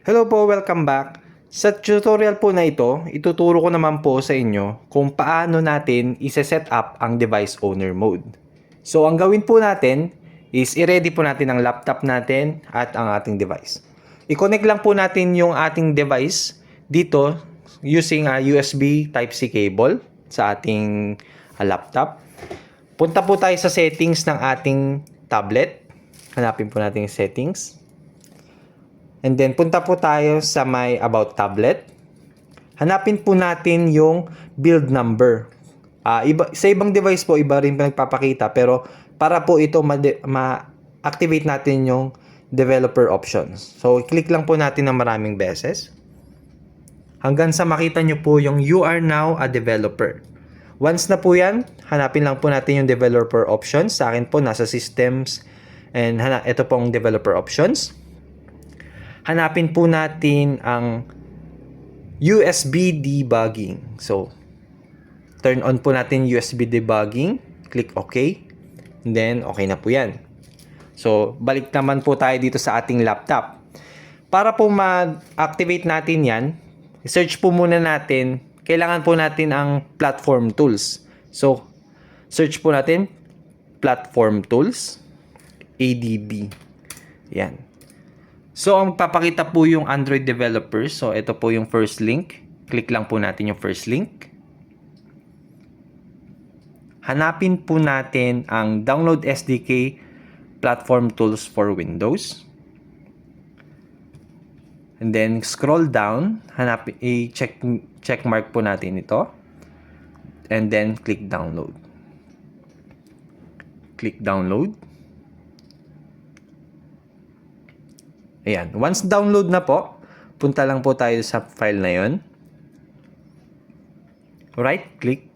Hello po, welcome back. Sa tutorial po na ito, ituturo ko naman po sa inyo kung paano natin i-set up ang device owner mode. So, ang gawin po natin is i-ready po natin ang laptop natin at ang ating device. I-connect lang po natin yung ating device dito using a USB Type-C cable sa ating laptop. Punta po tayo sa settings ng ating tablet. Hanapin po natin yung settings. And then, punta po tayo sa may About Tablet. Hanapin po natin yung build number. Sa ibang device po, iba rin nagpapakita. Pero, para po ito ma-activate natin yung developer options. So, click lang po natin ng maraming beses. Hanggang sa makita nyo po yung You are now a developer. Once na po yan, hanapin lang po natin yung developer options. Sa akin po, nasa systems. And ito pong developer options. Hanapin po natin ang USB debugging. So, turn on po natin USB debugging. Click OK. And then, okay na po yan. So, balik naman po tayo dito sa ating laptop. Para po ma-activate natin yan, search po muna natin. Kailangan po natin ang platform tools. So, search po natin platform tools. ADB. Yan. So, ang papakita po yung Android developers. So, ito po yung first link. Click lang po natin yung first link. Hanapin po natin ang Download SDK Platform Tools for Windows. And then, scroll down. Check mark po natin ito. And then, click download. Click download. Ayan. Once download na po, punta lang po tayo sa file na yon. Right click.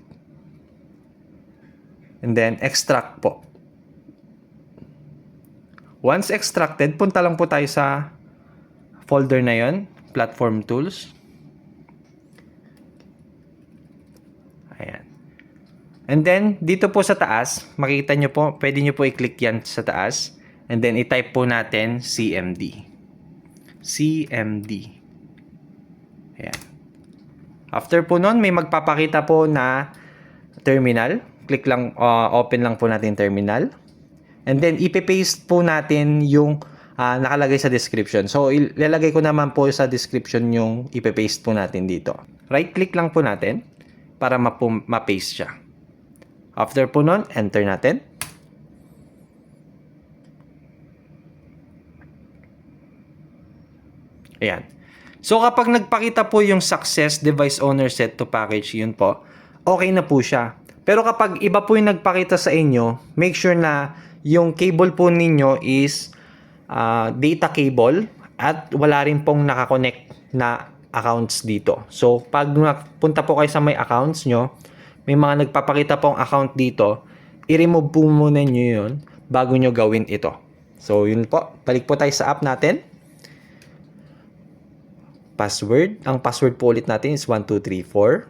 And then extract po. Once extracted, punta lang po tayo sa folder na yon, platform tools. Ayan. And then dito po sa taas, makikita nyo po, pwede nyo po i-click yan sa taas. And then i-type po natin CMD. CMD. Ayan. After po nun, may magpapakita po na terminal. Click lang, open lang po natin terminal. And then, ipipaste po natin yung nakalagay sa description. So, ilalagay ko naman po sa description yung ipipaste po natin dito. Right-click lang po natin para ma-paste siya. After po nun, enter natin. Ayan. So, kapag nagpakita po yung success device owner set to package, yun po, okay na po siya. Pero kapag iba po yung nagpakita sa inyo, make sure na yung cable po ninyo is data cable at wala rin pong nakakonect na accounts dito. So, pag punta po kayo sa may accounts nyo, may mga nagpapakita pong account dito, i-remove po muna nyo yun bago nyo gawin ito. So, yun po. Balik po tayo sa app natin. Password. Ang password po ulit natin is 1234.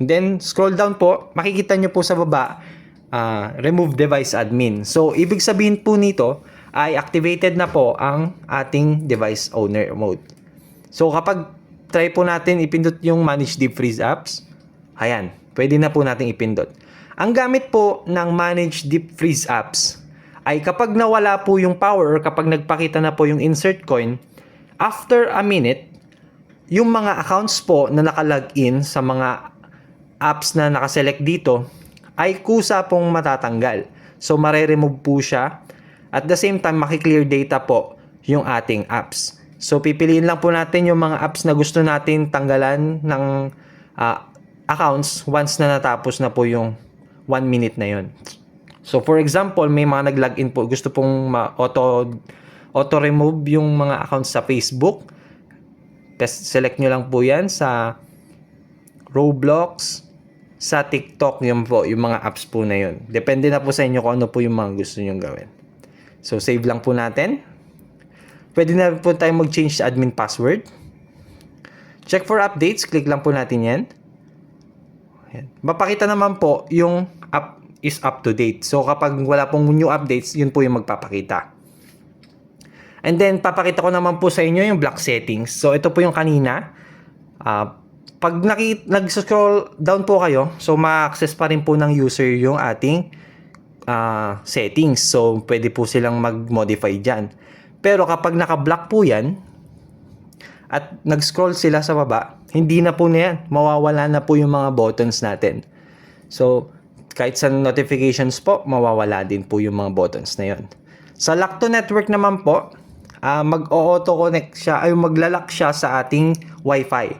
Then, scroll down po. Makikita nyo po sa baba, remove device admin. So, ibig sabihin po nito ay activated na po ang ating device owner mode. So, kapag try po natin ipindot yung manage deep freeze apps, ayan, pwede na po natin ipindot. Ang gamit po ng manage deep freeze apps ay kapag nawala po yung power or kapag nagpakita na po yung insert coin, after a minute, yung mga accounts po na nakalagin sa mga apps na nakaselect dito ay kusa pong matatanggal. So, mare-remove po siya. At the same time, makiklear data po yung ating apps. So, pipiliin lang po natin yung mga apps na gusto natin tanggalan ng accounts once na natapos na po yung 1 minute na yun. So, for example, may mga nag-login po, gusto pong auto-remove yung mga accounts sa Facebook. Select nyo lang po yan sa Roblox, sa TikTok, yun po, yung mga apps po na yun. Depende na po sa inyo kung ano po yung mga gusto nyo gawin. So, save lang po natin. Pwede na po tayo mag-change sa admin password. Check for updates. Click lang po natin yan. Mapakita naman po yung app is up to date. So, kapag wala pong new updates, yun po yung magpapakita. And then, papakita ko naman po sa inyo yung block settings. So, ito po yung kanina. Pag nag-scroll down po kayo, so ma-access pa rin po ng user yung ating settings. So, pwede po silang mag-modify dyan. Pero kapag naka-block po yan, at nag-scroll sila sa baba, hindi na po na yan. Mawawala na po yung mga buttons natin. So, kahit sa notifications po, mawawala din po yung mga buttons na yon. Sa lock to network naman po, mag-auto-connect siya, ay maglalak siya sa ating Wi-Fi.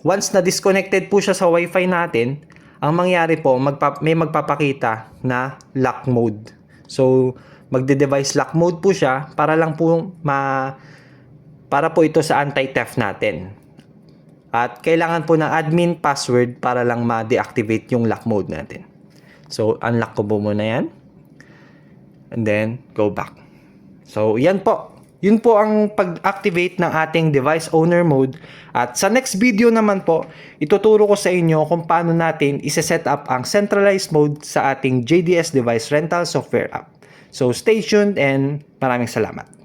Once na disconnected po siya sa Wi-Fi natin, ang mangyari po, may magpapakita na lock mode. So, magde-device lock mode po siya para lang po para po ito sa anti-theft natin. At kailangan po ng admin password para lang ma-deactivate yung lock mode natin. So, unlock ko po muna yan. And then, go back. So, yan po. Yun po ang pag-activate ng ating device owner mode. At sa next video naman po, ituturo ko sa inyo kung paano natin isa-set up ang centralized mode sa ating JDS device rental software app. So stay tuned and maraming salamat.